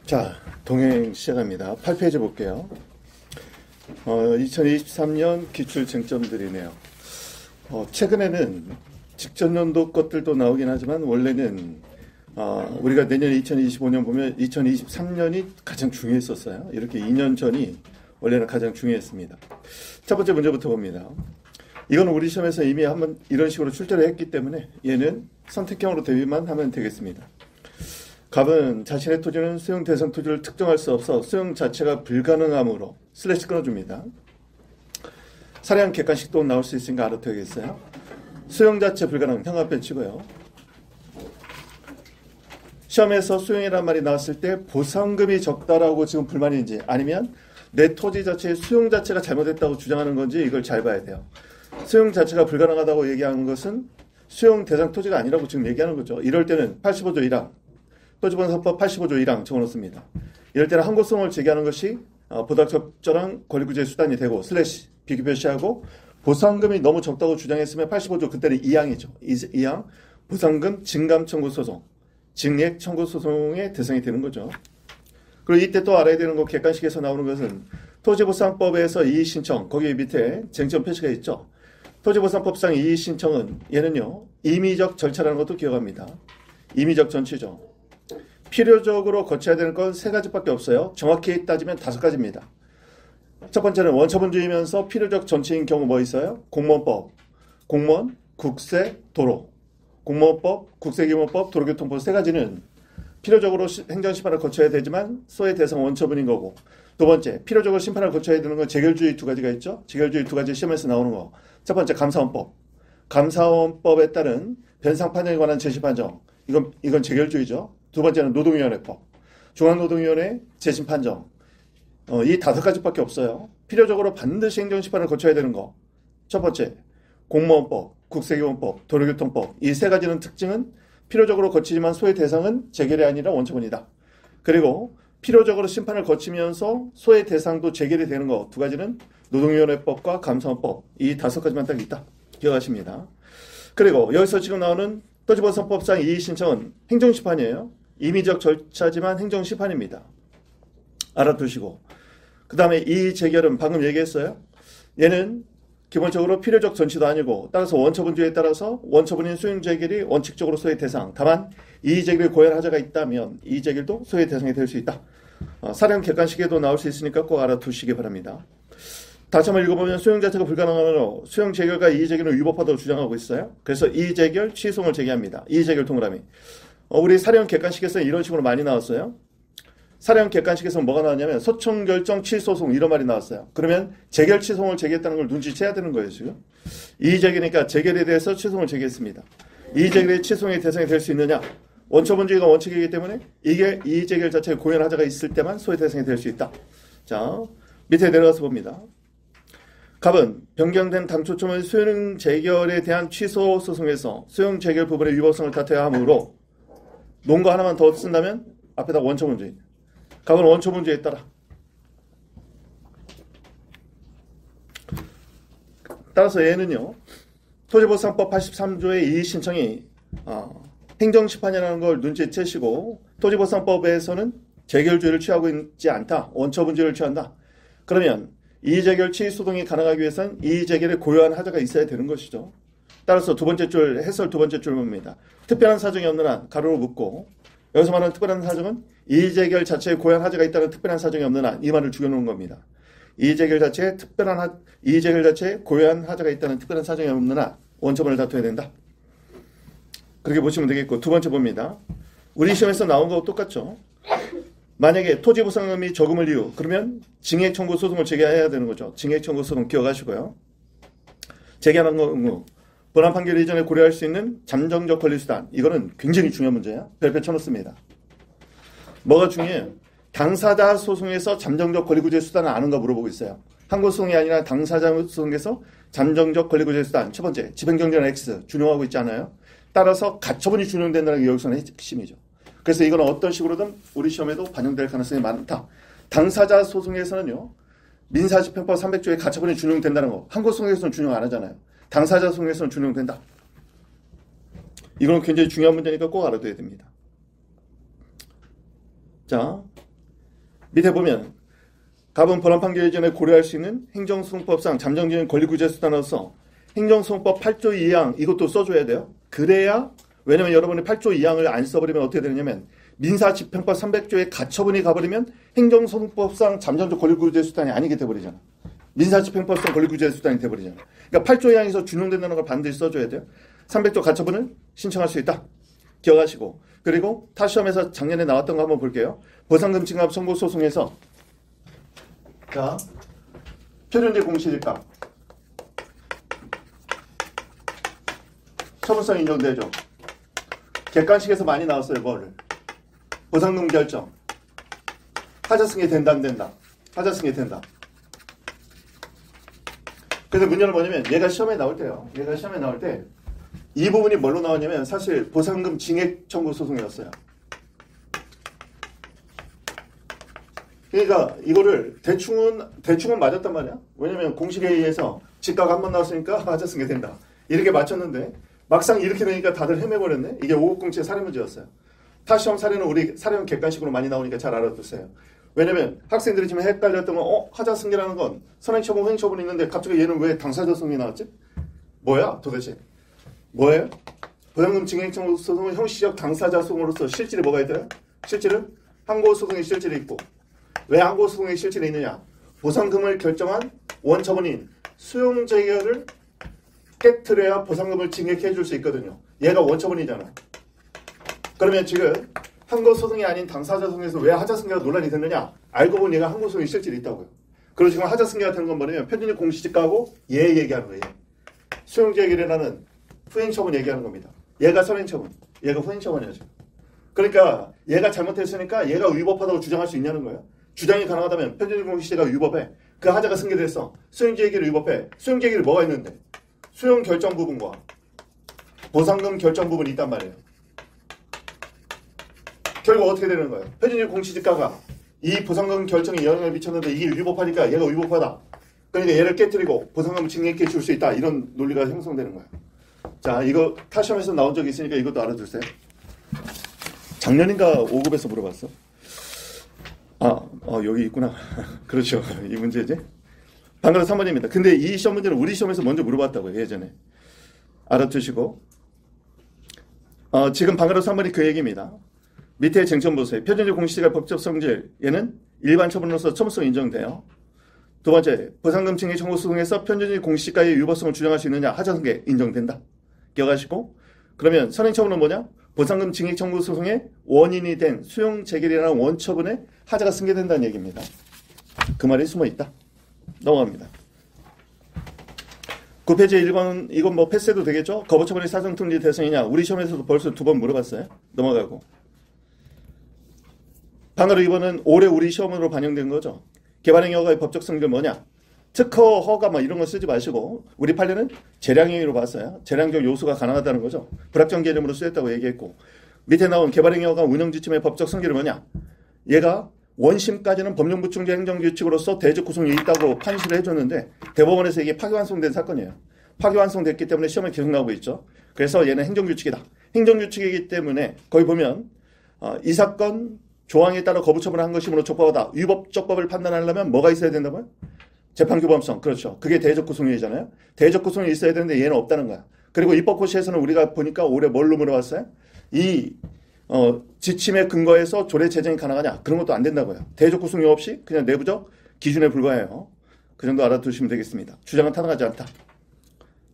자, 동행 시작합니다. 8페이지 볼게요. 2023년 기출 쟁점들이네요. 최근에는 직전 연도 것들도 나오긴 하지만 원래는 우리가 내년 2025년 보면 2023년이 가장 중요했었어요. 이렇게 2년 전이 원래는 가장 중요했습니다. 첫 번째 문제부터 봅니다. 이건 우리 시험에서 이미 한번 이런 식으로 출제를 했기 때문에 얘는 선택형으로 대비만 하면 되겠습니다. 갑은 자신의 토지는 수용 대상 토지를 특정할 수 없어 수용 자체가 불가능하므로 슬래시 끊어줍니다. 사례한 객관식도 나올 수 있으니까 알아둬야겠어요. 수용 자체 불가능 형합변 치고요. 시험에서 수용이라는 말이 나왔을 때 보상금이 적다라고 지금 불만인지 아니면 내 토지 자체의 수용 자체가 잘못됐다고 주장하는 건지 이걸 잘 봐야 돼요. 수용 자체가 불가능하다고 얘기하는 것은 수용 대상 토지가 아니라고 지금 얘기하는 거죠. 이럴 때는 85조 1항 토지보상법 85조 1항 적어놓습니다. 이럴 때는 항고성을 제기하는 것이 보다 적절한 권리구제 수단이 되고 슬래시 비교 표시하고 보상금이 너무 적다고 주장했으면 85조 그때는 2항이죠. 2항 보상금 증감 청구 소송 증액 청구 소송의 대상이 되는 거죠. 그리고 이때 또 알아야 되는 거 객관식에서 나오는 것은 토지보상법에서 이의신청 거기 밑에 쟁점 표시가 있죠. 토지보상법상 이의신청은 얘는요 임의적 절차라는 것도 기억합니다. 임의적 전치죠. 필요적으로 거쳐야 되는 건 세 가지밖에 없어요. 정확히 따지면 5가지입니다. 첫 번째는 원처분주의면서 필요적 전치인 경우 뭐 있어요? 공무원법, 공무원, 국세, 도로. 공무원법, 국세기본법, 도로교통법 3가지는 필요적으로 행정심판을 거쳐야 되지만 소의 대상 원처분인 거고, 두 번째, 필요적으로 심판을 거쳐야 되는 건 재결주의 2가지가 있죠. 재결주의 2가지 시험에서 나오는 거. 첫 번째, 감사원법. 감사원법에 따른 변상 판정에 관한 제시 판정. 이건 재결주의죠. 두 번째는 노동위원회법, 중앙노동위원회 재심 판정. 이 5가지밖에 없어요. 필요적으로 반드시 행정심판을 거쳐야 되는 거. 첫 번째, 공무원법, 국세기본법, 도로교통법. 이 3가지는 특징은 필요적으로 거치지만 소의 대상은 재결이 아니라 원처분이다. 그리고 필요적으로 심판을 거치면서 소의 대상도 재결이 되는 거. 2가지는 노동위원회법과 감사원법. 이 5가지만 딱 있다. 기억하십니다. 그리고 여기서 지금 나오는 토지보상법상 이의신청은 행정심판이에요. 임의적 절차지만 행정심판입니다. 알아두시고 그 다음에 이의재결은 방금 얘기했어요. 얘는 기본적으로 필요적 전치도 아니고 따라서 원처분주의에 따라서 원처분인 수용재결이 원칙적으로 소의 대상. 다만 이의재결이 고유한 하자가 있다면 이의재결도 소의 대상이 될 수 있다. 사령 객관식에도 나올 수 있으니까 꼭 알아두시기 바랍니다. 다시 한번 읽어보면 수용 자체가 불가능하므로 수용 재결과 이의재결은 위법하다고 주장하고 있어요. 그래서 이의재결 취소를 제기합니다. 이의재결 동그라미. 우리 사령 객관식에서는 이런 식으로 많이 나왔어요. 사령 객관식에서는 뭐가 나왔냐면 소청결정 취소송 이런 말이 나왔어요. 그러면 재결 취소를 제기했다는 걸 눈치채야 되는 거예요. 지금 이의재결이니까 재결에 대해서 취소를 제기했습니다. 이의재결의 취소의 대상이 될 수 있느냐? 원처분주의가 원칙이기 때문에 이게 이의재결 자체에 고유한 하자가 있을 때만 소의 대상이 될 수 있다. 자, 밑에 내려가서 봅니다. 갑은 변경된 당초점의 수용 재결에 대한 취소 소송에서 수용 재결 부분의 위법성을 다퉈야 하므로 논거 하나만 더 쓴다면 앞에다 원처분주의. 갑은 원처분주의에 따라. 따라서 얘는요. 토지보상법 83조의 이의신청이 행정심판이라는 걸 눈치채시고 토지보상법에서는 재결주의를 취하고 있지 않다. 원처분주의를 취한다. 그러면 이의재결 취소송이 가능하기 위해서는 이의재결에 고유한 하자가 있어야 되는 것이죠. 따라서 두 번째 줄 해설 두 번째 줄 봅니다. 특별한 사정이 없는 한 가로로 묶고 여기서 말하는 특별한 사정은 이의재결 자체에 고유한 하자가 있다는 특별한 사정이 없는 한 이 말을 죽여놓은 겁니다. 이의재결 자체에 이의재결 자체에 고유한 하자가 있다는 특별한 사정이 없는 한 원처분을 다퉈야 된다. 그렇게 보시면 되겠고 두 번째 봅니다. 우리 시험에서 나온 거하고 똑같죠. 만약에 토지보상금이 저금을 이유 그러면 증액 청구 소송을 제기해야 되는 거죠. 증액 청구 소송 기억하시고요. 제기하는 경우 본안 판결 이전에 고려할 수 있는 잠정적 권리 수단. 이거는 굉장히 중요한 문제예요. 별표 쳐놓습니다. 뭐가 중요해요? 당사자 소송에서 잠정적 권리구제 수단을 아는가 물어보고 있어요. 항고소송이 아니라 당사자 소송에서 잠정적 권리구제 수단. 첫 번째, 집행정지는 X 준용하고 있지 않아요? 따라서 가처분이 준용된다는 게 여기서는 핵심이죠. 그래서 이건 어떤 식으로든 우리 시험에도 반영될 가능성이 많다. 당사자 소송에서는요. 민사집행법 300조에 가처분이 준용된다는 거. 항고소송에서는 준용 안 하잖아요. 당사자 소송에서는 준용된다. 이건 굉장히 중요한 문제니까 꼭 알아둬야 됩니다. 자, 밑에 보면 갑은 본안 판결 이전에 고려할 수 있는 행정소송법상 잠정적인 권리구제수단으로서 행정소송법 8조 2항 이것도 써줘야 돼요. 그래야 왜냐면 여러분이 8조 2항을 안 써버리면 어떻게 되느냐면 민사집행법 300조에 가처분이 가버리면 행정소송법상 잠정적 권리구제수단이 아니게 돼버리잖아. 민사집행법상 권리구제수단이 돼버리잖아. 그러니까 8조 2항에서 준용된다는 걸 반드시 써줘야 돼요. 300조 가처분을 신청할 수 있다. 기억하시고 그리고 타 시험에서 작년에 나왔던 거 한번 볼게요. 보상금 증압 선고소송에서 자 표준제 공시지가 처분성 인정되죠. 객관식에서 많이 나왔어요. 뭐를 보상금 결정 하자승계 된다 안 된다. 하자승계 된다. 그래서 문제는 뭐냐면 얘가 시험에 나올 때요. 얘가 시험에 나올 때 이 부분이 뭘로 나오냐면 사실 보상금 징액 청구 소송이었어요. 그러니까 이거를 대충은 맞았단 말이야. 왜냐면 공식에 의해서 직가가 한 번 나왔으니까 하자승계 된다. 이렇게 맞췄는데 막상 이렇게 되니까 다들 헤매버렸네. 이게 550채 사례 문제였어요. 타 시험 사례는 우리 사례는 객관식으로 많이 나오니까 잘 알아두세요. 왜냐면 학생들이 지금 헷갈렸던 건 하자승계라는 건 선행처분, 후행처분이 있는데 갑자기 얘는 왜 당사자소송이 나왔지? 뭐야 도대체? 뭐예요? 보상금 징액청구 소송은 형식적 당사자소송으로서 실질이 뭐가 있더라? 실질은 항고소송의 실질이 있고 왜 항고소송의 실질이 있느냐? 보상금을 결정한 원처분인 수용재결을 깨트려야 보상금을 징액해 줄 수 있거든요. 얘가 원처분이잖아. 그러면 지금 항고소송이 아닌 당사자소송에서 왜 하자승계가 논란이 됐느냐? 알고 보니 얘가 항고소송의 실질이 있다고요. 그리고 지금 하자승계가 되는 건 뭐냐면 표준적 공시지가하고 얘 얘기하는 거예요. 수용재결이라는 후행처분 얘기하는 겁니다. 얘가 선행처분, 얘가 후행처분이야 지금. 그러니까 얘가 잘못했으니까 얘가 위법하다고 주장할 수 있냐는 거예요. 주장이 가능하다면 표준적 공시지가 위법해. 그 하자가 승계됐어. 수용재결이 위법해. 수용재결이 뭐가 있는데? 수용 결정 부분과 보상금 결정 부분이 있단 말이에요. 결국 어떻게 되는 거예요? 표준적 공시지가가 이 보상금 결정에 영향을 미쳤는데 이게 위법하니까 얘가 위법하다. 그러니까 얘를 깨뜨리고 보상금 징액해 줄 수 있다. 이런 논리가 형성되는 거예요. 자, 이거 타 시험에서 나온 적이 있으니까 이것도 알아두세요. 작년인가 5급에서 물어봤어. 여기 있구나. 그렇죠. 이 문제지. 방금 3번입니다. 근데 이 시험 문제는 우리 시험에서 먼저 물어봤다고요. 예전에. 알아두시고. 지금 방금 3번이 그 얘기입니다. 밑에 쟁점 보세요. 표준적 공시지가 법적 성질. 얘는 일반 처분으로서 처분성 인정돼요. 두 번째, 보상금 징액 청구 소송에서 표준적 공시지가의 위법성을 주장할 수 있느냐? 하자승계 인정된다. 기억하시고. 그러면 선행처분은 뭐냐? 보상금 징액 청구 소송의 원인이 된 수용재결이라는 원처분에 하자가 승계된다는 얘기입니다. 그 말이 숨어 있다. 넘어갑니다. 9페이지 1번 이건 뭐 패스해도 되겠죠? 거부처분이 사정통지 대상이냐? 우리 시험에서도 벌써 2번 물어봤어요. 넘어가고. 방으로 2번은 올해 우리 시험으로 반영된 거죠. 개발행위 허가의 법적 성질은 뭐냐? 특허, 허가 뭐 이런 거 쓰지 마시고 우리 판례는 재량행위로 봤어요. 재량적 요소가 가능하다는 거죠. 불확정 개념으로 쓰였다고 얘기했고 밑에 나온 개발행위 허가 운영지침의 법적 성질은 뭐냐? 얘가 원심까지는 법령부충제 행정규칙으로서 대적 구성이 있다고 판시를 해줬는데 대법원에서 이게 파기환송된 사건이에요. 파기환송됐기 때문에 시험에 계속 나오고 있죠. 그래서 얘는 행정규칙이다. 행정규칙이기 때문에 거기 보면 이 사건 조항에 따라 거부처분을 한 것이므로 적법하다. 위법적법을 판단하려면 뭐가 있어야 된다고요? 재판규범성. 그렇죠. 그게 대적 구성이잖아요. 대적 구성이 있어야 되는데 얘는 없다는 거야. 그리고 입법고시에서는 우리가 보니까 올해 뭘로 물어봤어요? 이 지침에 근거해서 조례 제정이 가능하냐? 그런 것도 안 된다고요. 대적 구성이 없이 그냥 내부적 기준에 불과해요. 그 정도 알아두시면 되겠습니다. 주장은 타당하지 않다.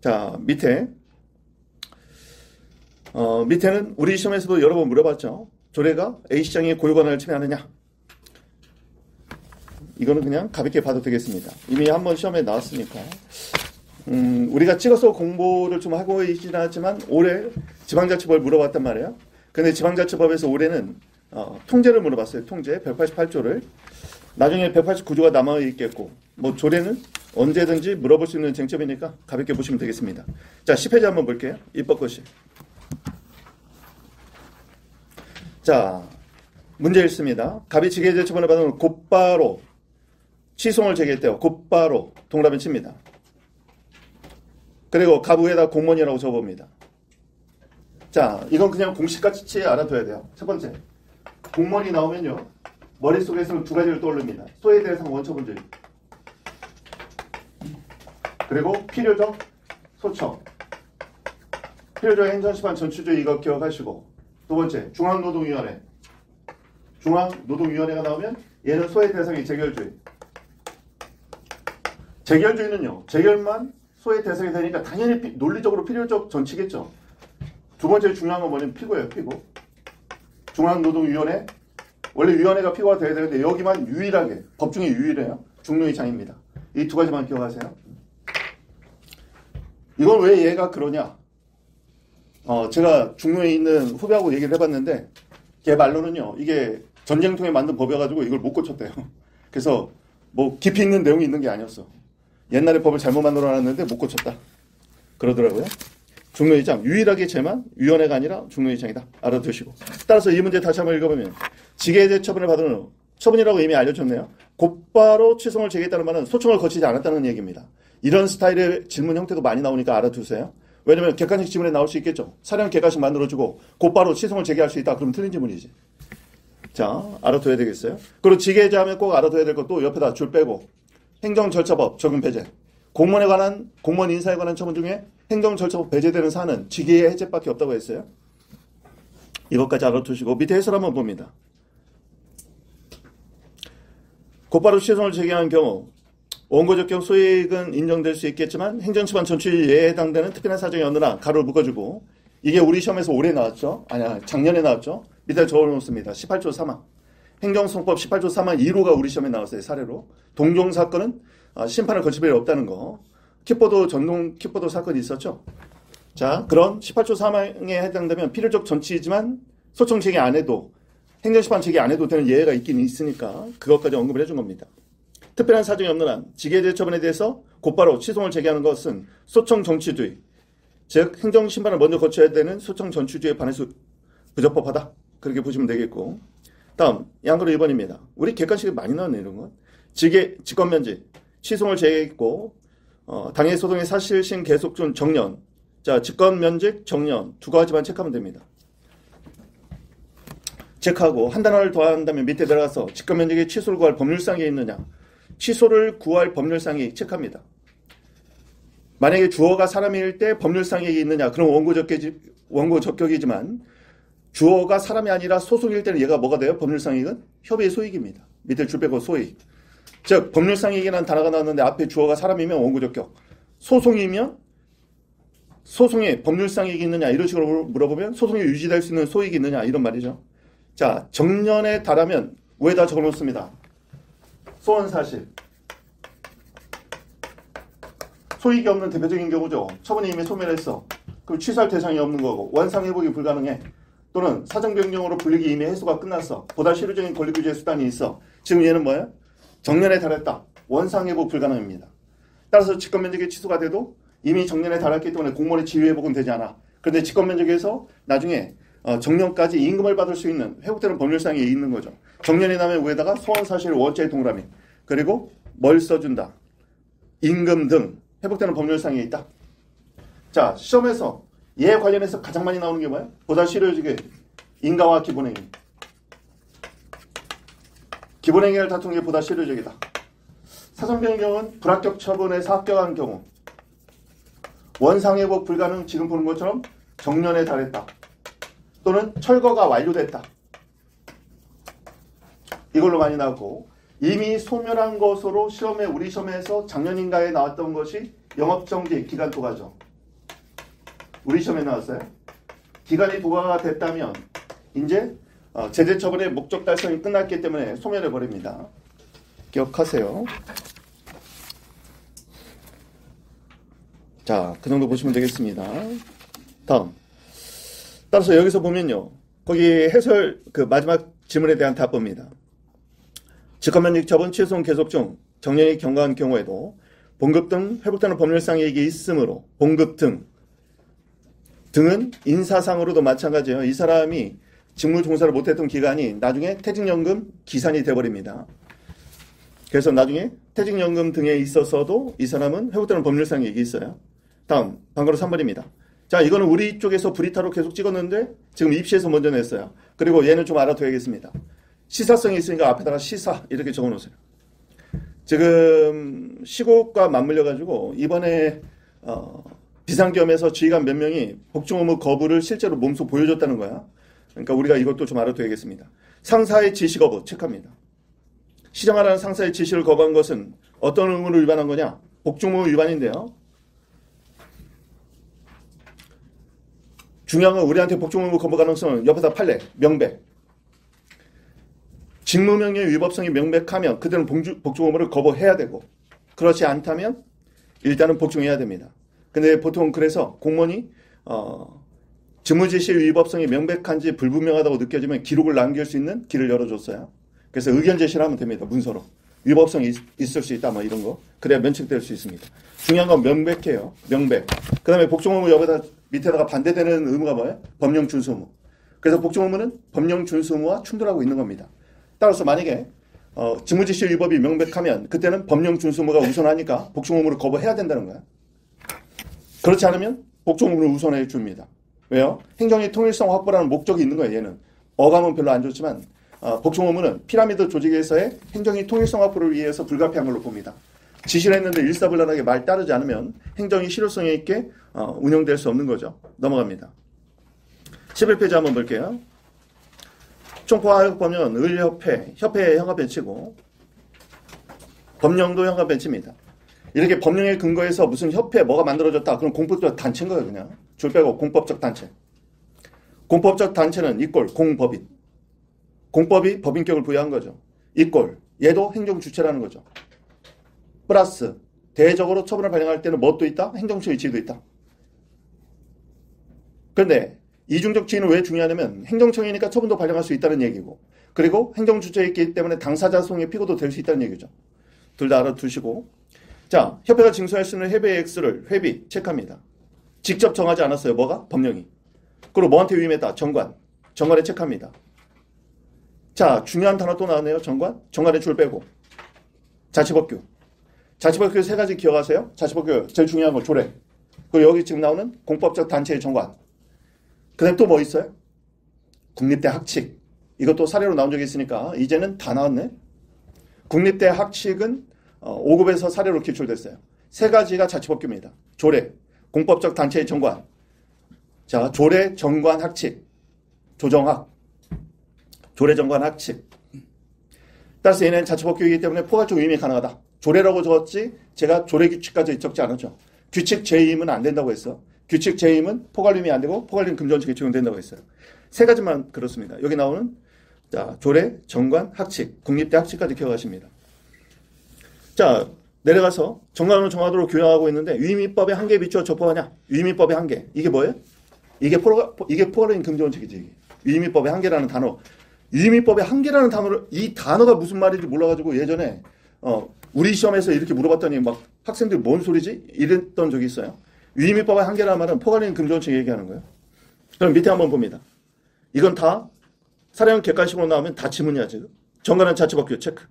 자, 밑에는 우리 시험에서도 여러 번 물어봤죠. 조례가 A시장의 고유권한을 침해하느냐? 이거는 그냥 가볍게 봐도 되겠습니다. 이미 한번 시험에 나왔으니까. 우리가 찍어서 공부를 좀 하고 있긴 하지만 올해 지방자치법을 물어봤단 말이에요. 근데 지방자치법에서 올해는 통제를 물어봤어요. 통제 188조를. 나중에 189조가 남아있겠고 뭐 조례는 언제든지 물어볼 수 있는 쟁점이니까 가볍게 보시면 되겠습니다. 자, 10페이지 한번 볼게요. 입법고시. 자, 문제 있습니다. 갑이 직계제 처분을 받으면 곧바로 시송을 제기했대요. 곧바로 동그라미 칩니다. 그리고 갑 위에다 공무원이라고 적어봅니다. 자, 이건 그냥 공식같이 알아둬야 돼요. 첫 번째, 공무원이 나오면요. 머릿속에서는 두 가지를 떠올립니다. 소외대상 원처분주의. 그리고 필요적 소청. 필요적 행정심판 전추주의 이거 기억하시고 두 번째 중앙노동위원회. 중앙노동위원회가 나오면 얘는 소외대상의 재결주의. 재결주의는요. 재결만 소외대상이 되니까 당연히 논리적으로 필요적 전치겠죠. 두 번째 중요한 건 뭐냐면 피고예요. 피고. 중앙노동위원회. 원래 위원회가 피고가 돼야 되는데 여기만 유일하게 법 중에 유일해요. 중노이장입니다. 이 두 가지만 기억하세요. 이건 왜 얘가 그러냐. 제가 중노에 있는 후배하고 얘기를 해봤는데 걔 말로는요. 이게 전쟁통에 만든 법이어가지고 이걸 못 고쳤대요. 그래서 뭐 깊이 있는 내용이 있는 게 아니었어. 옛날에 법을 잘못 만들어놨는데 못 고쳤다. 그러더라고요. 중노이장. 유일하게 쟤만 위원회가 아니라 중노이장이다. 알아두시고. 따라서 이 문제 다시 한번 읽어보면 직계제 처분을 받은 후 처분이라고 이미 알려줬네요. 곧바로 취소를 제기했다는 말은 소청을 거치지 않았다는 얘기입니다. 이런 스타일의 질문 형태도 많이 나오니까 알아두세요. 왜냐면 객관식 지문에 나올 수 있겠죠. 사령 객관식 만들어주고 곧바로 취소를 제기할 수 있다. 그럼 틀린 지문이지. 자, 알아둬야 되겠어요. 그리고 직계제 하면 꼭 알아둬야 될 것도 옆에다 줄 빼고 행정절차법 적용 배제. 공무원에 관한 공무원 인사에 관한 처분 중에 행정절차법 배제되는 사안은 직계 해제밖에 없다고 했어요. 이것까지 알아두시고 밑에 해설 한번 봅니다. 곧바로 취소를 제기한 경우 원고적 경우 소액은 인정될 수 있겠지만 행정심판 전추에 해당되는 특별한 사정이 어느 날 가로를 묶어주고 이게 우리 시험에서 올해 나왔죠. 아니야 작년에 나왔죠. 밑에 적어놓습니다. 18조 3항. 행정성법 18조 3항 2호가 우리 시험에 나왔어요. 사례로. 동종 사건은 심판을 거칠 필요 없다는 거. 킥보드 전동 킥보드 사건이 있었죠. 자, 그런 18조 3항에 해당되면 필요적 전치이지만 소청 제기 안 해도 행정심판 제기 안 해도 되는 예외가 있긴 있으니까 그것까지 언급을 해준 겁니다. 특별한 사정이 없는 한 직계제 처분에 대해서 곧바로 취소를 제기하는 것은 소청 정치주의, 즉 행정심판을 먼저 거쳐야 되는 소청 전추주의에 반해서 부적법하다. 그렇게 보시면 되겠고. 다음 양그루 1번입니다. 우리 객관식에 많이 나오네 이런 건. 직권면제, 취소를 제기했고 당해 소송의 사실심 계속 중 정년. 자, 직권면제, 정년 두 가지만 체크하면 됩니다. 체크하고 한 단어를 더한다면 밑에 들어가서 직권면제의 취소를 구할 법률상이 있느냐. 취소를 구할 법률상이 체크합니다. 만약에 주어가 사람일 때 법률상이 있느냐. 그럼 원고 적격이지만 주어가 사람이 아니라 소송일 때는 얘가 뭐가 돼요? 법률상이익은 협의의 소익입니다. 밑에 줄 빼고 소익. 즉 법률상이익이라는 단어가 나왔는데 앞에 주어가 사람이면 원고 적격. 소송이면 소송에 법률상이익이 있느냐 이런 식으로 물어보면 소송이 유지될 수 있는 소익이 있느냐 이런 말이죠. 자, 정년에 달하면 왜다 적어놓습니다. 소원사실. 소익이 없는 대표적인 경우죠. 처분이 이미 소멸했어. 그럼 취소할 대상이 없는 거고 원상회복이 불가능해. 또는 사정변경으로 불리기 이미 해소가 끝났어. 보다 실효적인 권리규제 수단이 있어. 지금 얘는 뭐야? 정년에 달했다. 원상회복 불가능합니다. 따라서 직권면제기 취소가 돼도 이미 정년에 달했기 때문에 공무원의 지위회복은 되지 않아. 그런데 직권면제기에서 나중에 정년까지 임금을 받을 수 있는 회복되는 법률상이 있는 거죠. 정년이 나면 위에다가 소원사실 원자의 동그라미 그리고 뭘 써준다. 임금 등 회복되는 법률상이 있다. 자, 시험에서 얘 관련해서 가장 많이 나오는 게 뭐야? 보다 실효적인 인가와 기본행위. 기본행위를 다투는 게 보다 실효적이다. 사정변경은 불합격 처분에서 합격한 경우 원상회복 불가능 지금 보는 것처럼 정년에 달했다. 또는 철거가 완료됐다. 이걸로 많이 나오고 이미 소멸한 것으로 우리 시험에서 작년인가에 나왔던 것이 영업정지 기간 도과죠. 우리 시험에 나왔어요. 기간이 도과가 됐다면 이제 제재 처분의 목적 달성이 끝났기 때문에 소멸해 버립니다. 기억하세요. 자, 그 정도 보시면 되겠습니다. 다음. 따라서 여기서 보면요. 거기 해설 마지막 질문에 대한 답입니다. 직권면제 처분 취소는 계속 중 정년이 경과한 경우에도 봉급 등 회복되는 법률상이익이 있으므로 봉급 등은 인사상으로도 마찬가지예요. 이 사람이 직무 종사를 못했던 기간이 나중에 퇴직연금 기산이 돼버립니다. 그래서 나중에 퇴직연금 등에 있어서도 이 사람은 회복되는 법률상이익이 있어요. 다음 방과로 3번입니다. 자, 이거는 우리 쪽에서 브리타로 계속 찍었는데 지금 입시에서 먼저 냈어요. 그리고 얘는 좀 알아둬야겠습니다. 시사성이 있으니까 앞에다가 시사 이렇게 적어놓으세요. 지금 시국과 맞물려 가지고 이번에 비상겸에서 지휘관 몇 명이 복종 의무 거부를 실제로 몸소 보여줬다는 거야. 그러니까 우리가 이것도 좀 알아둬야겠습니다. 상사의 지시 거부 체크합니다. 시정하라는 상사의 지시를 거부한 것은 어떤 의무를 위반한 거냐? 복종 의무 위반인데요. 중요한 건 우리한테 복종 의무 거부 가능성은 옆에다 판례, 명백. 직무명령 위법성이 명백하면 그들은 복종 의무를 거부해야 되고 그렇지 않다면 일단은 복종해야 됩니다. 근데 보통 그래서 공무원이 직무지시 위법성이 명백한지 불분명하다고 느껴지면 기록을 남길 수 있는 길을 열어줬어요. 그래서 의견 제시를 하면 됩니다. 문서로. 위법성이 있을 수 있다 뭐 이런 거. 그래야 면책될 수 있습니다. 중요한 건 명백해요. 명백. 그 다음에 복종 의무 옆에다 밑에다가 반대되는 의무가 뭐예요? 법령 준수 의무. 그래서 복종 의무는 법령 준수 의무와 충돌하고 있는 겁니다. 따라서 만약에 직무지시 위법이 명백하면 그때는 법령 준수 의무가 우선하니까 복종 의무를 거부해야 된다는 거야. 그렇지 않으면 복종 의무를 우선해 줍니다. 왜요? 행정의 통일성 확보라는 목적이 있는 거예요. 얘는 어감은 별로 안 좋지만 복종 의무는 피라미드 조직에서의 행정의 통일성 확보를 위해서 불가피한 걸로 봅니다. 지시를 했는데 일사불란하게 말 따르지 않으면 행정이 실효성 있게 운영될 수 없는 거죠. 넘어갑니다. 11페이지 한번 볼게요. 총포하역 보면 협회의 형합배치고 법령도 형합배치입니다. 이렇게 법령에 근거해서 무슨 협회 뭐가 만들어졌다. 그럼 공법적 단체인 거예요. 그냥 줄 빼고 공법적 단체. 공법적 단체는 이꼴 공법인. 공법이 법인격을 부여한 거죠. 이꼴 얘도 행정주체라는 거죠. 플러스 대외적으로 처분을 발령할 때는 뭣도 있다? 행정처의 지위도 있다. 그런데 이중적 지위는 왜 중요하냐면 행정청이니까 처분도 발령할 수 있다는 얘기고 그리고 행정주체에 있기 때문에 당사자 소송의 피고도 될 수 있다는 얘기죠. 둘 다 알아두시고 자, 협회가 징수할 수 있는 회비의 액수를 회비 체크합니다. 직접 정하지 않았어요. 뭐가? 법령이. 그리고 뭐한테 위임했다? 정관. 정관에 체크합니다. 자, 중요한 단어 또 나왔네요. 정관. 정관에 줄 빼고. 자치법규. 자치법규 세 가지 기억하세요. 자치법규 제일 중요한 거 조례. 그리고 여기 지금 나오는 공법적 단체의 정관. 그 다음에 또 뭐 있어요? 국립대 학칙. 이것도 사례로 나온 적이 있으니까 이제는 다 나왔네. 국립대 학칙은 5급에서 사례로 기출됐어요. 세 가지가 자치법규입니다. 조례, 공법적 단체의 정관. 자, 조례, 정관, 학칙. 조정학. 조례, 정관, 학칙. 따라서 얘는 자치법규이기 때문에 포괄적 위임이 가능하다. 조례라고 적었지 제가 조례 규칙까지 적지 않았죠. 규칙 재임은 안 된다고 했어. 규칙 재임은 포괄임이 안 되고 포괄임 금전칙에 적용된다고 했어요. 세 가지만 그렇습니다. 여기 나오는 자, 조례, 정관, 학칙, 국립대 학칙까지 기억하십니다. 자, 내려가서 정관으로 정하도록 규정하고 있는데 위임입법의 한계에 비추어 적법하냐? 위임입법의 한계. 이게 뭐예요? 이게 포괄임 금전칙이지. 위임입법의 한계라는 단어. 위임입법의 한계라는 단어를 이 단어가 무슨 말인지 몰라가지고 예전에 우리 시험에서 이렇게 물어봤더니 막 학생들이 뭔 소리지? 이랬던 적이 있어요. 위임입법의 한계라는 말은 포괄임 금전칙 얘기하는 거예요. 그럼 밑에 한번 봅니다. 이건 다 사례형 객관식으로 나오면 다 지문이야 지금. 정관은 자치법규 체크.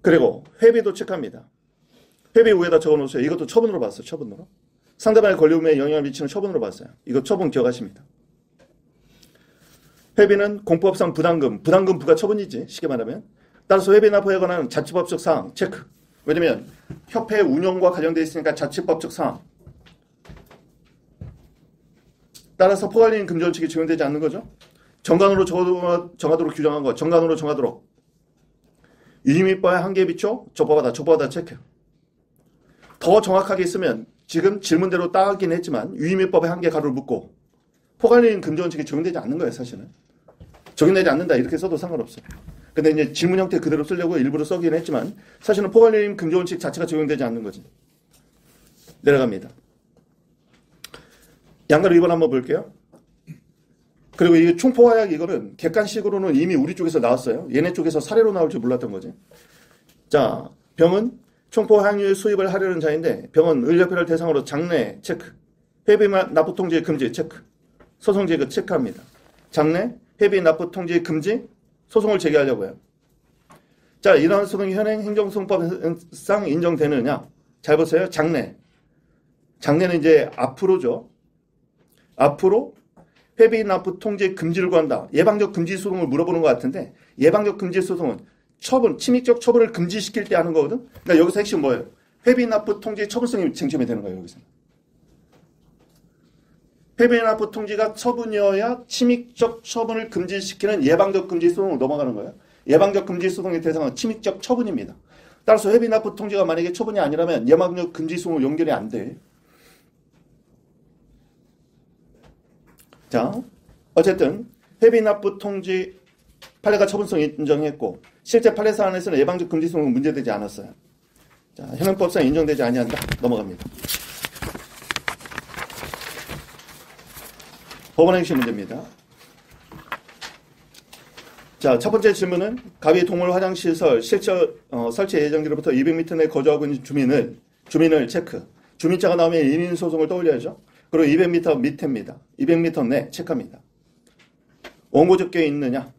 그리고 회비도 체크합니다. 회비 위에다 적어놓으세요. 이것도 처분으로 봤어요. 처분으로. 상대방의 권리움에 영향을 미치는 처분으로 봤어요. 이거 처분 기억하십니다. 회비는 공법상 부담금 부가 처분이지 쉽게 말하면. 따라서 회비나 포에 관한 자치법적 사항 체크. 왜냐면 협회 운영과 관련되어 있으니까 자치법적 사항. 따라서 포괄임 금전칙이 적용되지 않는 거죠. 정관으로 정하도록 규정한 거. 정관으로 정하도록. 위임입법의 한계에 비춰 적법하다 체크. 더 정확하게 있으면 지금 질문대로 따긴 했지만 위임입법의 한계 가로를 묶고 포괄임 금전칙이 적용되지 않는 거예요. 사실은. 적용되지 않는다 이렇게 써도 상관없어요. 근데 이제 질문 형태 그대로 쓰려고 일부러 써긴 했지만 사실은 포괄임 금전칙 자체가 적용되지 않는 거지. 내려갑니다. 양가로 2번 한번 볼게요. 그리고 이 총포화약 이거는 객관식으로는 이미 우리 쪽에서 나왔어요. 얘네 쪽에서 사례로 나올 줄 몰랐던 거지. 자, 병은 총포화약류 수입을 하려는 자인데 병은 의료협회를 대상으로 장래 체크, 회비 납부 통지 금지 체크, 소송 제거 체크합니다. 장래, 회비 납부 통지 금지, 소송을 제기하려고 해요. 자, 이러한 소송이 현행 행정소송법상 인정되느냐? 잘 보세요. 장래. 장래는 이제 앞으로죠. 앞으로 회비 납부 통지 금지를 구한다. 예방적 금지 소송을 물어보는 것 같은데 예방적 금지 소송은 처분, 침입적 처분을 금지시킬 때 하는 거거든. 그러니까 여기서 핵심 뭐예요? 회비 납부 통지 처분성이 쟁점이 되는 거예요. 여기서. 회비 납부 통지가 처분이어야 침입적 처분을 금지시키는 예방적 금지 소송으로 넘어가는 거예요. 예방적 금지 소송의 대상은 침입적 처분입니다. 따라서 회비 납부 통지가 만약에 처분이 아니라면 예방적 금지 소송으로 연결이 안 돼. 자, 어쨌든 회비 납부 통지 판례가 처분성을 인정했고 실제 판례 사안에서는 예방적 금지 소송은 문제되지 않았어요. 자, 현행법상 인정되지 아니한다. 넘어갑니다. 법원행시 문제입니다. 자, 첫 번째 질문은 가비 동물 화장시설 설치 예정지로부터 200m 내 거주하고 있는 주민을 체크. 주민자가 나오면 1인 소송을 떠올려야죠. 그리고 200m 밑에입니다. 200m 내 체크합니다. 원고적격이 있느냐?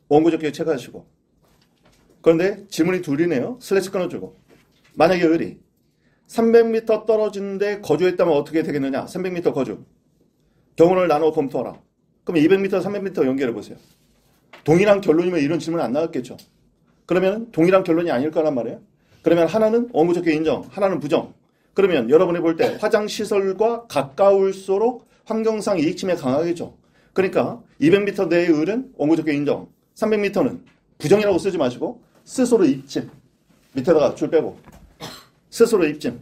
원고적격 체크하시고. 그런데 질문이 둘이네요. 슬래시 끊어주고. 만약에 을이 300m 떨어진데 거주했다면 어떻게 되겠느냐? 300m 거주. 경우를 나눠 검토하라. 그럼 200m, 300m 연결해 보세요. 동일한 결론이면 이런 질문 안 나왔겠죠. 그러면 동일한 결론이 아닐 거란 말이에요. 그러면 하나는 원고적격 인정, 하나는 부정. 그러면 여러분이 볼 때 화장시설과 가까울수록 환경상 이익침해 강하겠죠. 그러니까 200m 내의 을은 원고적격 인정, 300m는 부정이라고 쓰지 마시고 스스로 입증. 밑에다가 줄 빼고 스스로 입증.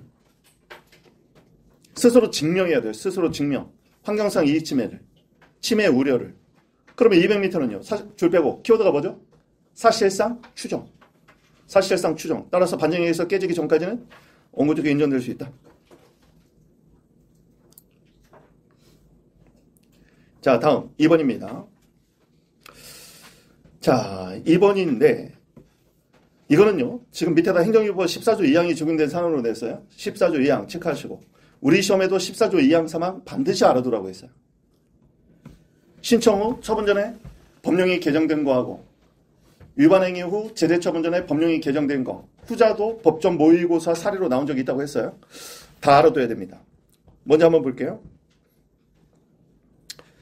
스스로 증명해야 돼요. 스스로 증명. 환경상 이익침해를. 침해 우려를. 그러면 200m는요. 줄 빼고 키워드가 뭐죠? 사실상 추정. 사실상 추정. 따라서 반정에서 깨지기 전까지는 원고적격 인정될 수 있다. 자, 다음 2번입니다. 자, 2번인데 이거는요. 지금 밑에다 행정기법 14조 2항이 적용된 사안으로 냈어요. 14조 2항 체크하시고 우리 시험에도 14조 2항 3항 반드시 알아두라고 했어요. 신청 후 처분 전에 법령이 개정된 거하고 위반 행위 후 제대 처분 전에 법령이 개정된 거 후자도 법정 모의고사 사례로 나온 적이 있다고 했어요. 다 알아둬야 됩니다. 먼저 한번 볼게요.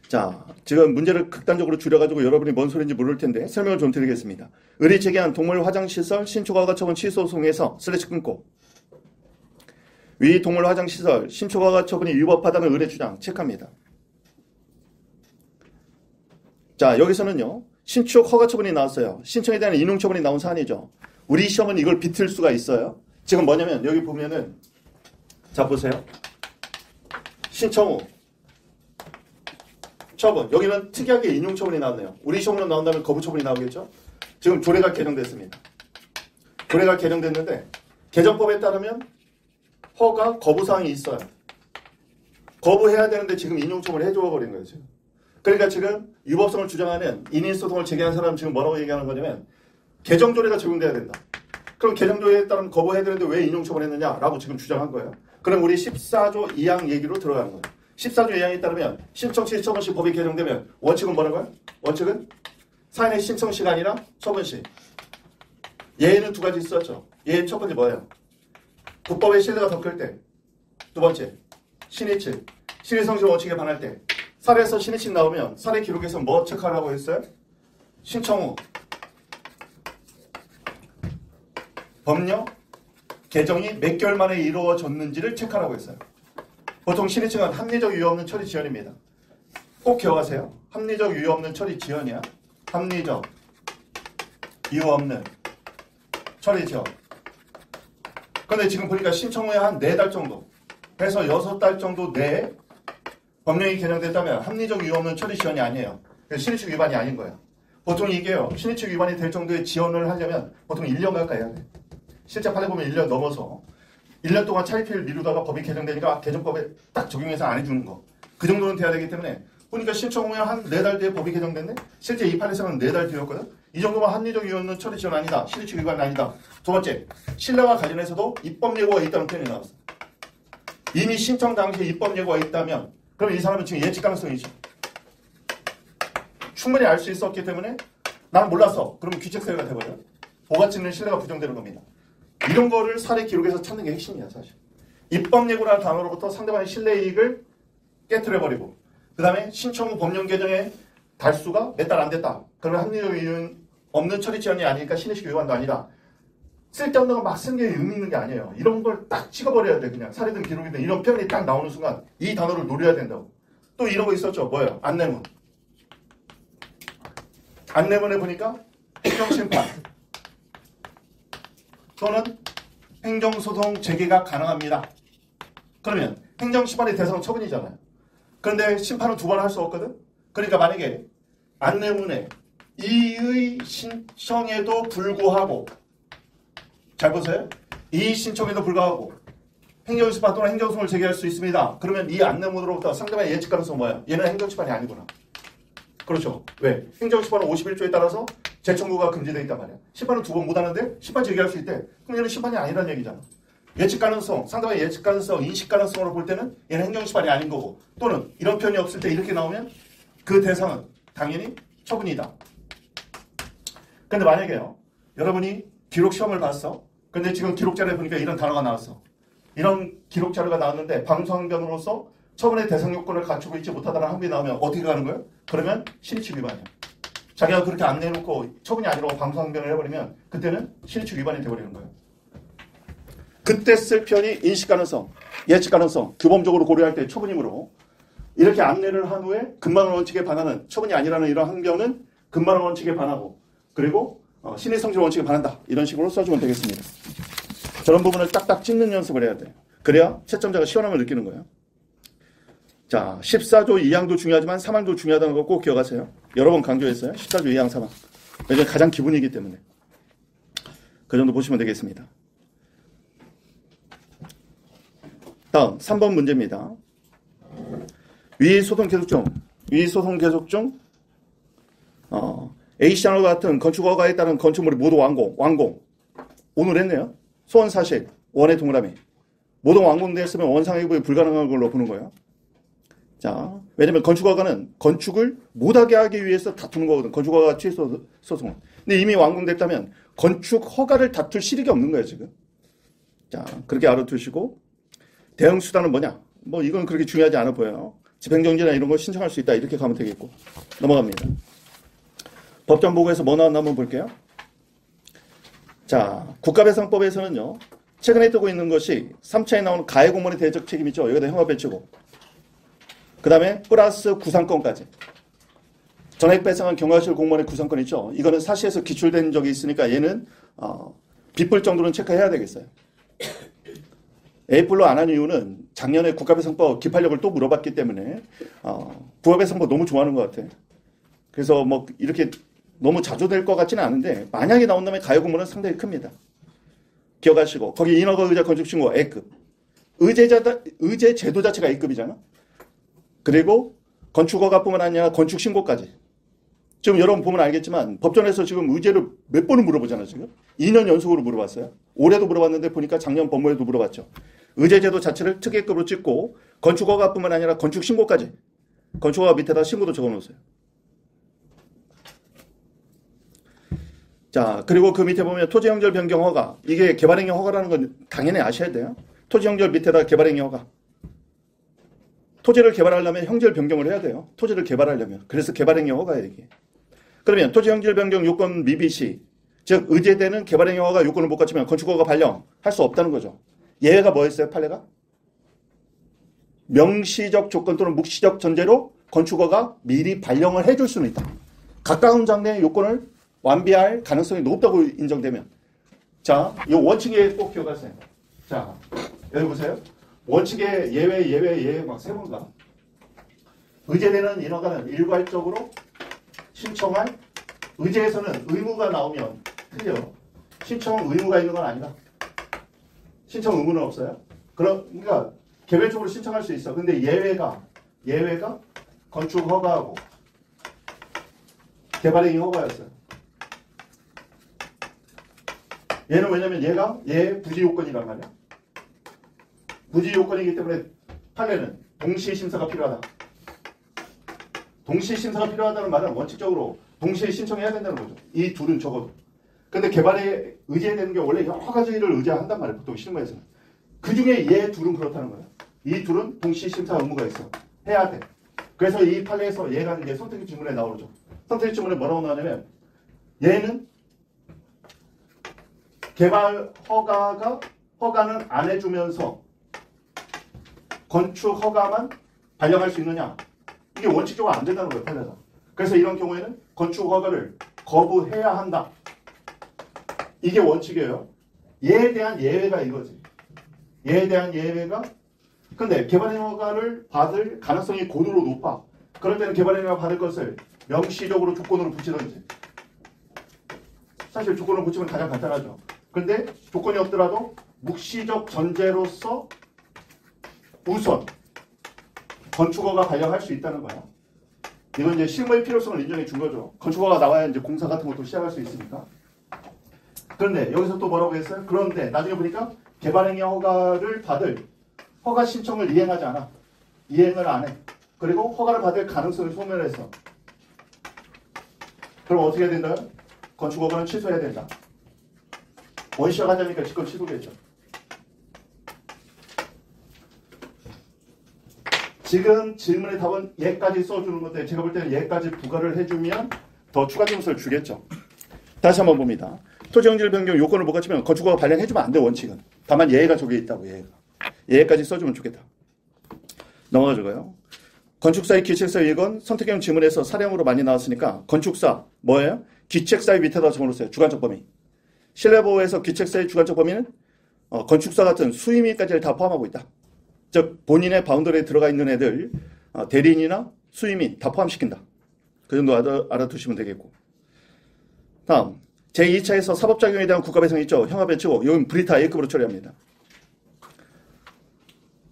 자, 지금 문제를 극단적으로 줄여가지고 여러분이 뭔 소리인지 모를 텐데 설명을 좀 드리겠습니다. 을이 제기한 동물 화장시설 신초과가 처분 취소 소송에서 슬래시 끊고 위 동물 화장시설 신초과가 처분이 위법하다는 을의 주장 체크합니다. 자, 여기서는요. 신축 허가 처분이 나왔어요. 신청에 대한 인용 처분이 나온 사안이죠. 우리 시험은 이걸 비틀 수가 있어요. 지금 뭐냐면 여기 보면은 자 보세요. 신청 후 처분. 여기는 특이하게 인용 처분이 나왔네요. 우리 시험으로 나온다면 거부 처분이 나오겠죠. 지금 조례가 개정됐습니다. 조례가 개정됐는데 개정법에 따르면 허가 거부사항이 있어요. 거부해야 되는데 지금 인용 처분을 해줘 버린 거예요. 지금. 그러니까 지금 위법성을 주장하는 인인소송을 제기한 사람은 지금 뭐라고 얘기하는 거냐면 개정조례가 적용돼야 된다. 그럼 개정조례에 따른 거부해야 되는데 왜 인용처분했느냐라고 지금 주장한 거예요. 그럼 우리 14조 2항 얘기로 들어가는 거예요. 14조 2항에 따르면 신청 시 처분 시 법이 개정되면 원칙은 뭐라고요? 원칙은 사인의 신청 시가 아니라 처분 시. 예는 두 가지 있었죠. 예 첫 번째 뭐예요? 국법의 신뢰가 더 클 때. 두 번째 신의칙. 신의성실 원칙에 반할 때. 사례에서 신의칙 나오면 사례 기록에서 뭐 체크하라고 했어요? 신청 후 법령 개정이 몇 개월 만에 이루어졌는지를 체크하라고 했어요. 보통 신의칙은 합리적 이유 없는 처리 지연입니다. 꼭 기억하세요. 합리적 이유 없는 처리 지연이야. 합리적 이유 없는 처리 지연. 그런데 지금 보니까 신청 후에 한 4달 정도 해서 6달 정도 내에 법령이 개정됐다면 합리적 이유 없는 처리 지연이 아니에요. 신의칙 위반이 아닌 거예요. 보통 이게요. 신의칙 위반이 될 정도의 지연을 하려면 보통 1년 가까이 해야 돼요. 실제 판례 보면 1년 넘어서 1년 동안 차입회를 미루다가 법이 개정되니까 개정법에 딱 적용해서 안 해주는 거. 그 정도는 돼야 되기 때문에 보니까 신청 후에 한 4달 뒤에 법이 개정됐네? 실제 이 판례상은 4달 뒤였거든? 이 정도면 합리적 이유 없는 처리 지연 아니다. 신의칙 위반이 아니다. 두 번째, 신뢰와 관련해서도 입법 예고가 있다는 표현이 나왔어. 이미 신청 당시에 입법 예고가 있다면 그럼 이 사람은 지금 예측 가능성이 있죠. 충분히 알 수 있었기 때문에 난 몰랐어. 그러면 규칙사유가 돼버려요. 보가치는 신뢰가 부정되는 겁니다. 이런 거를 사례 기록에서 찾는 게 핵심이야 사실. 입법 예고라는 단어로부터 상대방의 신뢰 이익을 깨트려버리고 그 다음에 신청 후 법령 개정의 달수가 몇 달 안 됐다. 그러면 합리적 이유는 없는 처리 지연이 아니니까 신의식 위반도 아니다. 쓸데없는 걸 막 쓴 게 의미 있는 게 아니에요. 이런 걸 딱 찍어버려야 돼. 그냥 사례든 기록이든 이런 표현이 딱 나오는 순간 이 단어를 노려야 된다고. 또 이런 거 있었죠. 뭐예요? 안내문. 안내문에 보니까 행정심판 또는 행정소송 제기가 가능합니다. 그러면 행정심판의 대상은 처분이잖아요. 그런데 심판은 두 번 할 수 없거든. 그러니까 만약에 안내문에 이의 신청에도 불구하고 잘 보세요. 이 신청에도 불구하고 행정심판 또는 행정소송을 제기할 수 있습니다. 그러면 이 안내문으로부터 상대방의 예측 가능성은 뭐야? 얘는 행정심판이 아니구나. 그렇죠. 왜? 행정심판은 51조에 따라서 재청구가 금지되어 있단 말이야. 심판은 두 번 못하는데 심판 제기할 수 있대. 그럼 얘는 심판이 아니라는 얘기잖아. 예측 가능성, 상대방의 예측 가능성, 인식 가능성으로 볼 때는 얘는 행정심판이 아닌 거고 또는 이런 표현이 없을 때 이렇게 나오면 그 대상은 당연히 처분이다. 근데 만약에요. 여러분이 기록 시험을 봤어. 근데 지금 기록 자료에 보니까 이런 단어가 나왔어. 이런 기록 자료가 나왔는데 방송변으로서 처분의 대상 요건을 갖추고 있지 못하다는 항변이 나오면 어떻게 가는 거예요? 그러면 신의칙 위반이야. 자기가 그렇게 안 내놓고 처분이 아니라고 방송변을 해버리면 그때는 신의칙 위반이 돼버리는 거예요. 그때 쓸 표현이 인식 가능성, 예측 가능성, 규범적으로 고려할 때 처분이므로 이렇게 안내를 한 후에 근방한 원칙에 반하는 처분이 아니라는 이런 항변은 근방한 원칙에 반하고 그리고 신의 성질 원칙에 반한다. 이런 식으로 써주면 되겠습니다. 저런 부분을 딱딱 찍는 연습을 해야 돼요. 그래야 채점자가 시원함을 느끼는 거예요. 자, 14조 2항도 중요하지만 3항도 중요하다는 거 꼭 기억하세요. 여러 번 강조했어요. 14조 2항 3항. 왜냐하면 가장 기본이기 때문에. 그 정도 보시면 되겠습니다. 다음 3번 문제입니다. 위 소송 계속 중 A시장과 같은 건축 허가에 따른 건축물이 모두 완공. 오늘 했네요. 소원 사실, 원의 동그라미. 모두 완공되었으면 원상회부에 불가능한 걸로 보는 거예요. 자, 왜냐면 건축 허가는 건축을 못하게 하기 위해서 다투는 거거든. 건축 허가 취소 소송은. 근데 이미 완공됐다면 건축 허가를 다툴 실익이 없는 거예요, 지금. 자, 그렇게 알아두시고 대응 수단은 뭐냐? 뭐 이건 그렇게 중요하지 않아 보여요. 집행정지나 이런 거 신청할 수 있다. 이렇게 가면 되겠고. 넘어갑니다. 법전 보고에서 뭐 나왔나 한번 볼게요. 자, 국가배상법에서는요. 최근에 뜨고 있는 것이 3차에 나오는 가해공무원의 대적 책임 있죠. 여기다 형사 배치고. 그 다음에 플러스 구상권까지. 전액배상한 경과실 공무원의 구상권 있죠. 이거는 사시에서 기출된 적이 있으니까 얘는 비플 정도는 체크해야 되겠어요. A플로 안 한 이유는 작년에 국가배상법 기판력을 또 물어봤기 때문에 국가배상법 너무 좋아하는 것 같아. 그래서 뭐 이렇게 너무 자주 될 것 같지는 않은데 만약에 나온다면 가해공무원은 상당히 큽니다. 기억하시고 거기 인허가 의자 건축신고 A급. 의제 제도 자체가 A급이잖아. 그리고 건축허가뿐만 아니라 건축신고까지. 지금 여러분 보면 알겠지만 법전에서 지금 의제를 몇 번을 물어보잖아요. 지금 2년 연속으로 물어봤어요. 올해도 물어봤는데 보니까 작년 법무에도 물어봤죠. 의제제도 자체를 특혜급으로 찍고 건축허가뿐만 아니라 건축신고까지. 건축허가 밑에다 신고도 적어놓으세요. 자, 그리고 그 밑에 보면 토지형절 변경 허가. 이게 개발행위 허가라는 건 당연히 아셔야 돼요. 토지형절 밑에다 개발행위 허가. 토지를 개발하려면 형절 변경을 해야 돼요. 토지를 개발하려면. 그래서 개발행위 허가예요, 이게. 그러면 토지형절 변경 요건 미비 시, 즉 의제되는 개발행위 허가 요건을 못 갖추면 건축허가 발령할 수 없다는 거죠. 예외가 뭐였어요, 판례가? 명시적 조건 또는 묵시적 전제로 건축허가 미리 발령을 해줄 수는 있다. 가까운 장래의 요건을 완비할 가능성이 높다고 인정되면. 자, 이 원칙에 꼭 기억하세요. 자, 여기 보세요. 원칙에 예외 막 세 번 가. 의제되는 인허가는 일괄적으로 신청할, 의제에서는 의무가 나오면 틀려. 신청 의무가 있는 건 아니다. 신청 의무는 없어요. 그러니까 개별적으로 신청할 수 있어. 근데 예외가 건축 허가하고 개발행위 허가였어요. 얘는 왜냐면 얘 부지 요건이란 말이야. 부지 요건이기 때문에 판례는 동시에 심사가 필요하다. 동시에 심사가 필요하다는 말은 원칙적으로 동시에 신청해야 된다는 거죠. 이 둘은 적어도. 근데 개발에 의제되는 게 원래 여러 가지를 의제한단 말이에요. 보통 실무에서는. 그 중에 얘 둘은 그렇다는 거예요. 이 둘은 동시에 심사 의무가 있어. 해야 돼. 그래서 이 판례에서 얘가 이제 선택의 질문에 나오죠. 선택의 질문에 뭐라고 나오냐면 얘는 개발 허가는 안 해주면서 건축 허가만 발령할 수 있느냐? 이게 원칙적으로 안 된다는 거예요, 판례가. 그래서 이런 경우에는 건축 허가를 거부해야 한다. 이게 원칙이에요. 얘에 대한 예외가 이거지. 얘에 대한 예외가 근데 개발행 허가를 받을 가능성이 고도로 높아. 그럴 때는 개발행 허가 받을 것을 명시적으로 조건으로 붙이든지. 사실 조건으로 붙이면 가장 간단하죠. 근데 조건이 없더라도 묵시적 전제로서 우선 건축허가 발령할 수 있다는 거야. 이건 이제 실무의 필요성을 인정해 준 거죠. 건축허가 나와야 이제 공사 같은 것도 시작할 수 있으니까. 그런데 여기서 또 뭐라고 했어요? 그런데 나중에 보니까 개발행위 허가를 받을 허가 신청을 이행하지 않아. 이행을 안 해. 그리고 허가를 받을 가능성을 소멸해서. 그럼 어떻게 해야 된다? 건축허가는 취소해야 된다. 원시적 하자니까 직권 취소겠죠. 지금 질문의 답은 얘까지 써주는 건데 제가 볼 때는 얘까지 부과를 해주면 더 추가 점수를 주겠죠. 다시 한번 봅니다. 토지용지를 변경 요건을 못 갖추면 건축허가 발령해주면 안 돼, 원칙은. 다만 얘가 저게 있다고, 얘가. 얘까지 써주면 좋겠다. 넘어가줘요. 건축사의 기책사의 이건 선택형 지문에서 사령으로 많이 나왔으니까 건축사 뭐예요? 기책사의 밑에다 적어놓으세요. 주관적 범위. 실내보호에서 기책사의 주관적 범위는 건축사 같은 수임위까지를 다 포함하고 있다. 즉 본인의 바운더리에 들어가 있는 애들 대리인이나 수임위 다 포함시킨다. 그 정도 알아두시면 되겠고. 다음 제2차에서 사법작용에 대한 국가배상이 있죠. 형하배치고 이건 브리타 A급으로 처리합니다.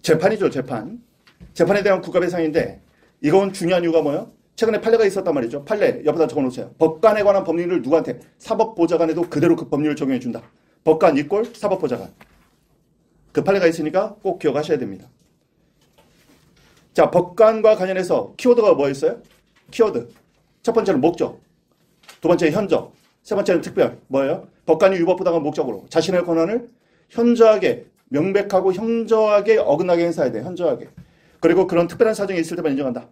재판이죠. 재판에 대한 국가배상인데 이건 중요한 이유가 뭐예요? 최근에 판례가 있었단 말이죠. 판례 옆에다 적어놓으세요. 법관에 관한 법률을 누구한테? 사법보좌관에도 그대로 그 법률을 적용해준다. 법관 이꼴 사법보좌관. 그 판례가 있으니까 꼭 기억하셔야 됩니다. 자, 법관과 관련해서 키워드가 뭐였어요? 키워드. 첫 번째는 목적. 두 번째는 현적. 세 번째는 특별. 뭐예요? 법관이 위법부당한 목적으로 자신의 권한을 현저하게 명백하고 현저하게 어긋나게 행사해야 돼. 현저하게. 그리고 그런 특별한 사정이 있을 때만 인정한다.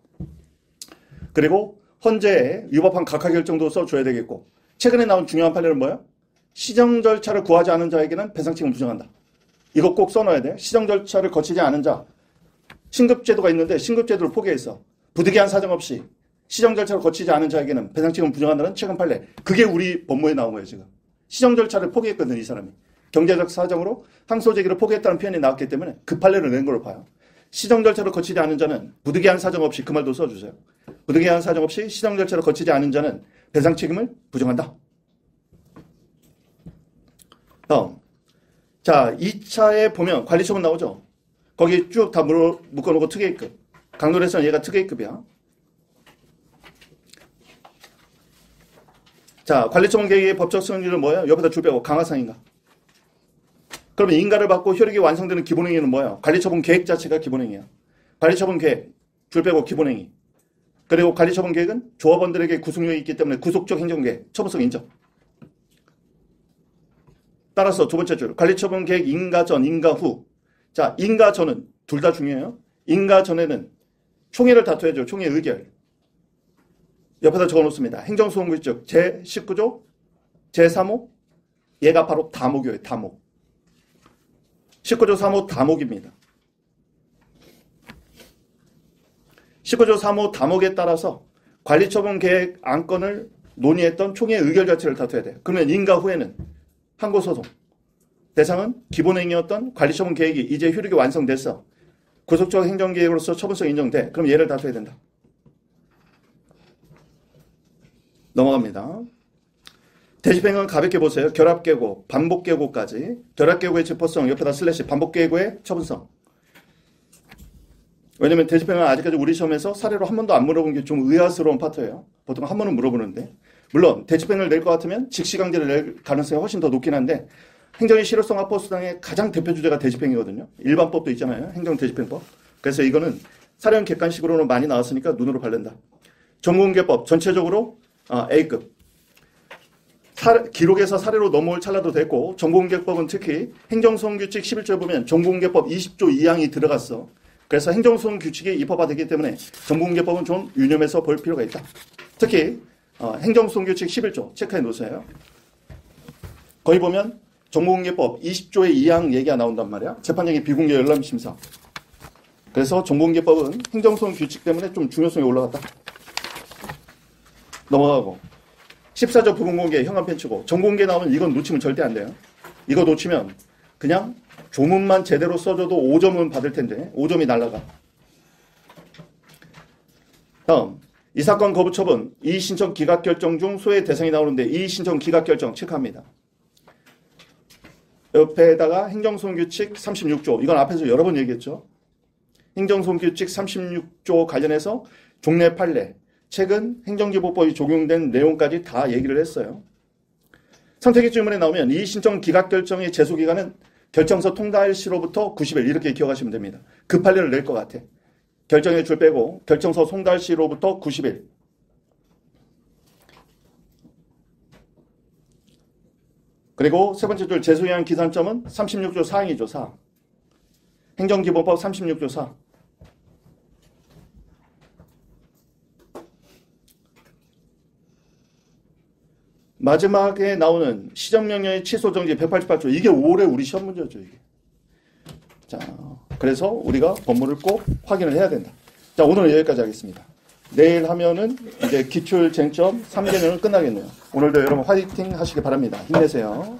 그리고 헌재에 위법한 각하 결정도 써줘야 되겠고 최근에 나온 중요한 판례는 뭐예요? 시정 절차를 구하지 않은 자에게는 배상 책임을 부정한다. 이거 꼭 써놔야 돼. 시정 절차를 거치지 않은 자. 신급제도가 있는데 신급제도를 포기해서 부득이한 사정 없이 시정 절차를 거치지 않은 자에게는 배상 책임을 부정한다는 최근 판례. 그게 우리 법무에 나온 거예요, 지금. 시정 절차를 포기했거든, 이 사람이. 경제적 사정으로 항소 제기를 포기했다는 표현이 나왔기 때문에 그 판례를 낸 걸로 봐요. 시정 절차를 거치지 않은 자는 부득이한 사정 없이 그 말도 써주세요. 부득이한 사정 없이 시정 절차를 거치지 않은 자는 배상 책임을 부정한다. 다음. 자, 2차에 보면 관리처분 나오죠. 거기 쭉 다 묶어놓고 특혜급. 강놀에서는 얘가 특혜급이야. 자, 관리처분 계획의 법적 성질은 뭐예요? 옆에다 줄 빼고 강화상인가? 그러면 인가를 받고 효력이 완성되는 기본행위는 뭐예요? 관리처분 계획 자체가 기본행위야. 관리처분 계획, 줄 빼고 기본행위. 그리고 관리처분 계획은 조합원들에게 구속력이 있기 때문에 구속적 행정계획, 처분성 인정. 따라서 두 번째 줄, 관리처분 계획 인가 전, 인가 후. 자, 인가 전은 둘 다 중요해요. 인가 전에는 총회를 다투야죠. 총회 의결. 옆에다 적어놓습니다. 행정소송규칙 제19조 제3호 얘가 바로 다목이에요. 다목. 19조 3호 다목입니다. 19조 3호 다목에 따라서 관리처분 계획 안건을 논의했던 총회 의결 자체를 다투어야 돼요. 그러면 인가 후에는 항고소송. 대상은 기본행위였던 관리처분 계획이 이제 효력이 완성됐어. 구속적 행정계획으로서 처분성 인정돼. 그럼 얘를 다투어야 된다. 넘어갑니다. 대집행은 가볍게 보세요. 결합계고, 반복계고까지. 결합계고의 짚어성, 옆에다 슬래시, 반복계고의 처분성. 왜냐면 대집행은 아직까지 우리 시험에서 사례로 한 번도 안 물어본 게 좀 의아스러운 파트예요. 보통 한 번은 물어보는데. 물론 대집행을 낼 것 같으면 직시강제를 낼 가능성이 훨씬 더 높긴 한데 행정의 실효성 확보 수단의 가장 대표 주제가 대집행이거든요. 일반법도 있잖아요. 행정대집행법. 그래서 이거는 사례형 객관식으로는 많이 나왔으니까 눈으로 바른다. 정보공개법 전체적으로 A급. 기록에서 사례로 넘어올 찰나도 됐고 정보공개법은 특히 행정소송규칙 11조에 보면 정보공개법 20조 2항이 들어갔어. 그래서 행정소송 규칙이 입법화 되기 때문에 정보공개법은 좀 유념해서 볼 필요가 있다. 특히 행정소송 규칙 11조 체크해 놓으세요. 거기 보면 정보공개법 20조의 2항 얘기가 나온단 말이야. 재판장의 비공개 열람심사. 그래서 정보공개법은 행정소송 규칙 때문에 좀 중요성이 올라갔다. 넘어가고 14조 부분공개 현관 편치고 정보공개 나오면 이건 놓치면 절대 안 돼요. 이거 놓치면 그냥 조문만 제대로 써줘도 5점은 받을 텐데 5점이 날라가. 다음 이 사건 거부 처분 이의신청 기각결정 중 소외 대상이 나오는데 이의신청 기각결정 체크합니다. 옆에다가 행정소송규칙 36조 이건 앞에서 여러 번 얘기했죠. 행정소송규칙 36조 관련해서 종래 판례 최근 행정기본법이 적용된 내용까지 다 얘기를 했어요. 선택의 질문에 나오면 이의신청 기각결정의 제소기간은 결정서 통달 시로부터 90일 이렇게 기억하시면 됩니다. 그 판례를 낼 것 같아. 결정의 줄 빼고 결정서 송달 시로부터 90일. 그리고 세 번째 줄 제소기한 기산점은 36조 4항이죠. 4. 행정기본법 36조 4. 마지막에 나오는 시정명령의 취소정지 188조 이게 올해 우리 시험 문제였죠. 이게. 자, 그래서 우리가 법문을 꼭 확인을 해야 된다. 자, 오늘은 여기까지 하겠습니다. 내일 하면은 이제 기출 쟁점 3개년은 끝나겠네요. 오늘도 여러분 화이팅 하시기 바랍니다. 힘내세요.